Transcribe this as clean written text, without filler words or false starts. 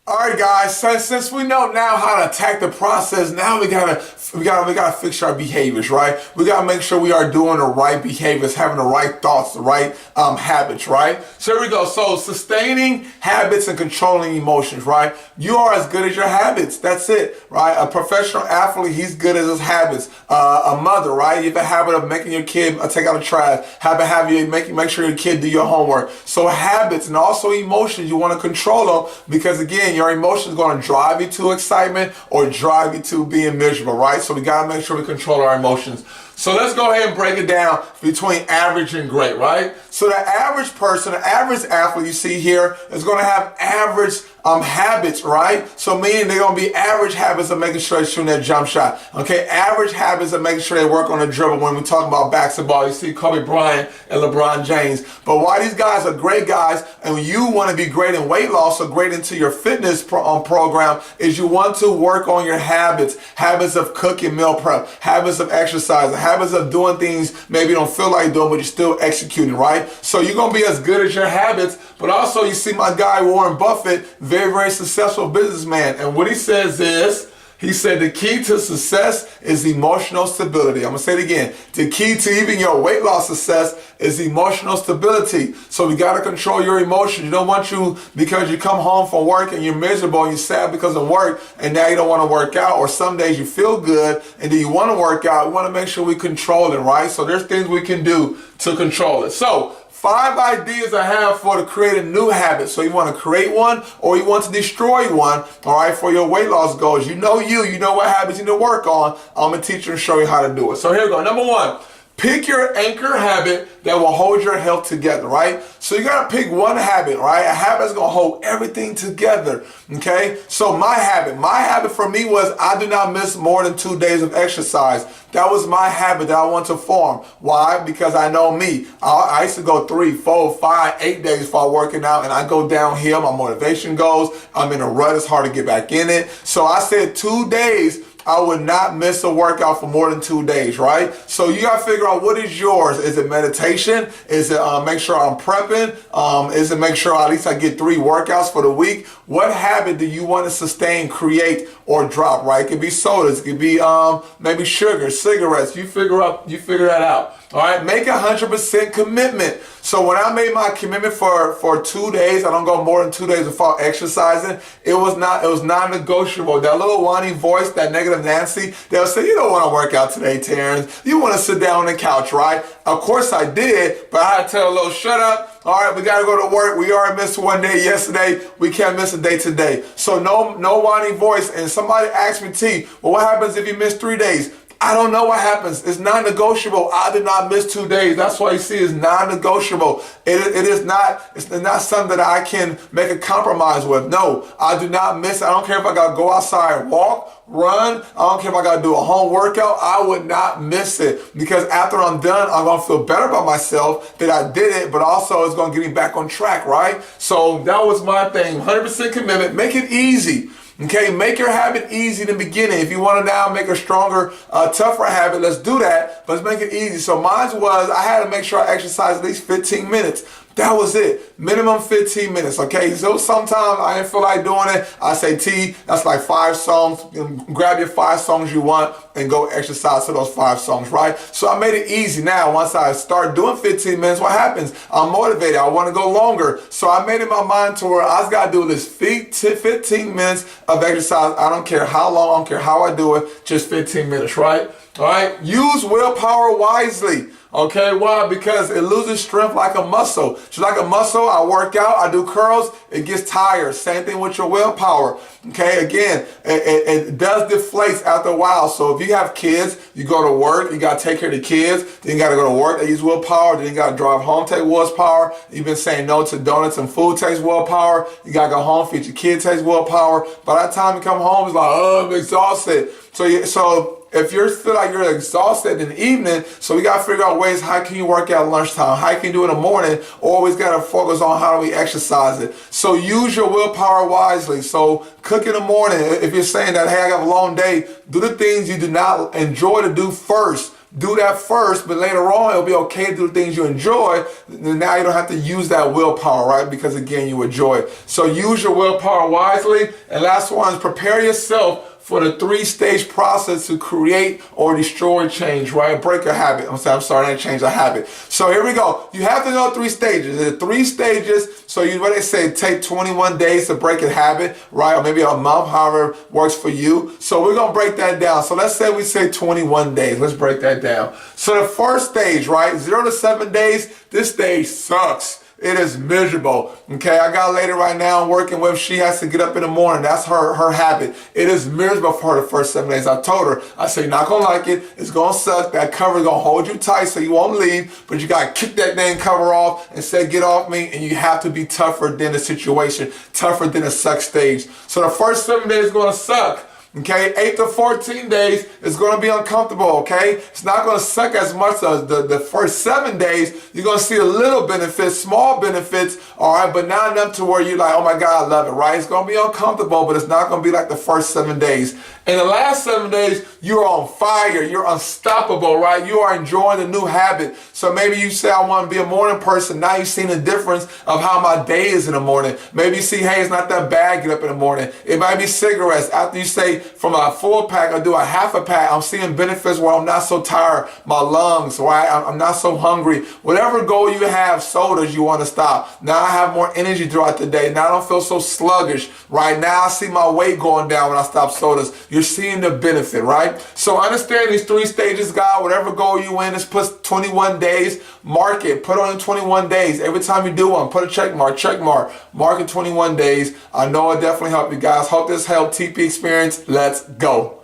All right, guys. Since we know now how to attack the process, now we gotta fix our behaviors, right? We gotta make sure we are doing the right behaviors, having the right thoughts, the right habits, right? So here we go. So sustaining habits and controlling emotions, right? You are as good as your habits. That's it, right? A professional athlete, he's good as his habits. A mother, right? You have a habit of making your kid take out the trash. Have you make sure your kid do your homework. So habits and also emotions, you want to control them because again, your emotions going to drive you to excitement or drive you to being miserable, right? So we got to make sure we control our emotions. So let's go ahead and break it down between average and great, right? So the average person, the average athlete you see here is going to have average habits, right? So meaning they're going to be average habits of making sure they're shooting that jump shot. Okay, average habits of making sure they work on the dribble. When we talk about basketball, you see Kobe Bryant and LeBron James. But why these guys are great guys and you want to be great in weight loss or great into your fitness program is you want to work on your habits of cooking, meal prep, habits of exercising, habits of doing things maybe you don't feel like doing, but you're still executing, right? So you're going to be as good as your habits, but also you see my guy Warren Buffett, very, very successful businessman. And what he says is, he said the key to success is emotional stability. I'm going to say it again. The key to even your weight loss success is emotional stability. So we got to control your emotions. You don't want you, because you come home from work and you're miserable and you're sad because of work and now you don't want to work out, or some days you feel good and then you want to work out. We want to make sure we control it, right? So there's things we can do to control it. So 5 ideas I have for to create a new habit. So you want to create one or you want to destroy one, all right, for your weight loss goals. You know what habits you need to work on. I'm going to teach you and show you how to do it. So here we go. Number 1, pick your anchor habit that will hold your health together, right? So you got to pick one habit, right? A habit is going to hold everything together, okay? So my habit for me was I do not miss more than 2 days of exercise. That was my habit that I want to form. Why? Because I know me. I used to go 3, 4, 5, 8 days before working out, and I go downhill. My motivation goes. I'm in a rut. It's hard to get back in it. So I said 2 days. I would not miss a workout for more than 2 days, right? So you got to figure out what is yours. Is it meditation? Is it make sure I'm prepping? Is it make sure at least I get 3 workouts for the week? What habit do you want to sustain, create, or drop, right? It could be sodas. It could be maybe sugar, cigarettes. You figure that out. All right, make 100% commitment. So when I made my commitment for 2 days, I don't go more than 2 days without exercising. It was non-negotiable. That little whining voice, that negative Nancy, they'll say, you don't want to work out today, Terrence. You want to sit down on the couch, right? Of course I did, but I had to tell a little, shut up. All right, we got to go to work. We already missed 1 day yesterday. We can't miss a day today. So no whining voice. And somebody asked me, T, well, what happens if you miss 3 days? I don't know what happens. It's non-negotiable. I did not miss 2 days. That's why you see it's non-negotiable. It's not something that I can make a compromise with. No, I do not miss it. I don't care if I got to go outside and walk, run. I don't care if I got to do a home workout. I would not miss it because after I'm done, I'm going to feel better about myself that I did it, but also it's going to get me back on track, right? So that was my thing. 100% commitment. Make it easy. Okay, make your habit easy in the beginning. If you want to now make a stronger, tougher habit, let's do that. But let's make it easy. So mine was I had to make sure I exercise at least 15 minutes. That was it. Minimum 15 minutes, okay? So sometimes I didn't feel like doing it. I say, T, that's like 5 songs. Grab your 5 songs you want and go exercise to those 5 songs, right? So I made it easy. Now, once I start doing 15 minutes, what happens? I'm motivated. I want to go longer. So I made it my mind to where I just got to do this 15 minutes of exercise. I don't care how long, I don't care how I do it, just 15 minutes, right? All right? Use willpower wisely. Okay, why? Because it loses strength like a muscle. Just like a muscle, I work out, I do curls, it gets tired. Same thing with your willpower. Okay, again, it does deflate after a while. So if you have kids, you go to work, you got to take care of the kids, then you got to go to work, they use willpower, then you got to drive home, take willpower. You've been saying no to donuts and food, takes willpower. You got to go home, feed your kid, takes willpower. By that time you come home, it's like, oh, I'm exhausted. So if you feel like you're exhausted in the evening, so we got to figure out ways, how can you work out at lunchtime? How can you do it in the morning? Always got to focus on how do we exercise it. So use your willpower wisely. So cook in the morning. If you're saying that, hey, I got a long day, do the things you do not enjoy to do first. do that first, but later on it'll be okay to do things you enjoy. Now you don't have to use that willpower, right? Because again, you enjoy it. So use your willpower wisely. And last one is prepare yourself for the 3-stage process to create or destroy change, right? Break a habit. I'm sorry, I didn't change a habit. So here we go. You have to know 3 stages. There are 3 stages. So what they say, take 21 days to break a habit, right? Or maybe a month, however works for you. So we're going to break that down. So let's say we say 21 days. Let's break that down. So the first stage, right? 0 to 7 days, this stage sucks. It is miserable. Okay, I got a lady right now I'm working with. She has to get up in the morning. That's her habit. It is miserable for her the first 7 days. I told her, I said, you're not going to like it. It's going to suck. That cover is going to hold you tight so you won't leave. But you got to kick that dang cover off and say, get off me. And you have to be tougher than the situation, tougher than the suck stage. So the first 7 days is going to suck. Okay, 8 to 14 days is going to be uncomfortable, okay? It's not going to suck as much as the first 7 days. You're going to see a little benefits, small benefits, all right? But not enough to where you're like, oh my God, I love it, right? It's going to be uncomfortable, but it's not going to be like the first 7 days. In the last 7 days, you're on fire. You're unstoppable, right? You are enjoying a new habit. So maybe you say, I want to be a morning person. Now you've seen the difference of how my day is in the morning. Maybe you see, hey, it's not that bad, get up in the morning. It might be cigarettes. After you say, from a full pack, I do a half a pack. I'm seeing benefits where I'm not so tired, my lungs, right? I'm not so hungry. Whatever goal you have, sodas you want to stop. Now I have more energy throughout the day. Now I don't feel so sluggish, right? Now I see my weight going down when I stop sodas. You're seeing the benefit, right? So understand these 3 stages, God. Whatever goal you in, just put 21 days, mark it, put on 21 days. Every time you do one, put a check mark, mark it 21 days. I know it definitely helped you guys. Hope this helped. TP Experience. Let's go.